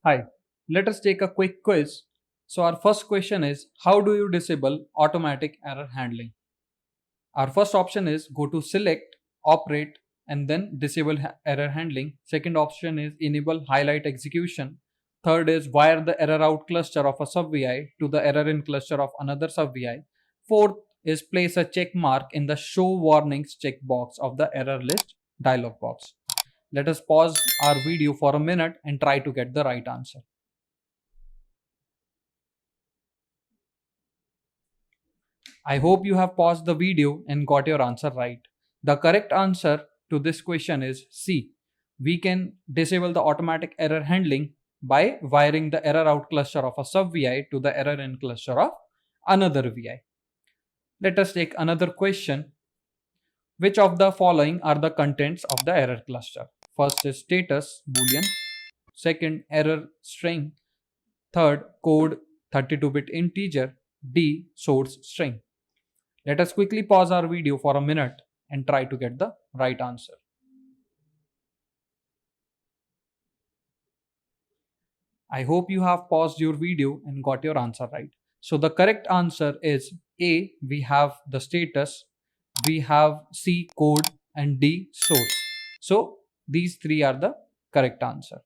Hi, let us take a quick quiz. So, our first question is, how do you disable automatic error handling? Our first option is go to select, operate, and then disable error handling. Second option is enable highlight execution. Third is wire the error out cluster of a sub VI to the error in cluster of another sub VI. Fourth is place a check mark in the show warnings checkbox of the error list dialog box. Let us pause our video for a minute and try to get the right answer. I hope you have paused the video and got your answer right. The correct answer to this question is C. We can disable the automatic error handling by wiring the error out cluster of a sub VI to the error in cluster of another VI. Let us take another question. Which of the following are the contents of the error cluster? First is status boolean, second error string, third code 32-bit integer, D source string. Let us quickly pause our video for a minute and try to get the right answer. I hope you have paused your video and got your answer right. So the correct answer is A, we have the status, we have C code, and D source. So these three are the correct answer.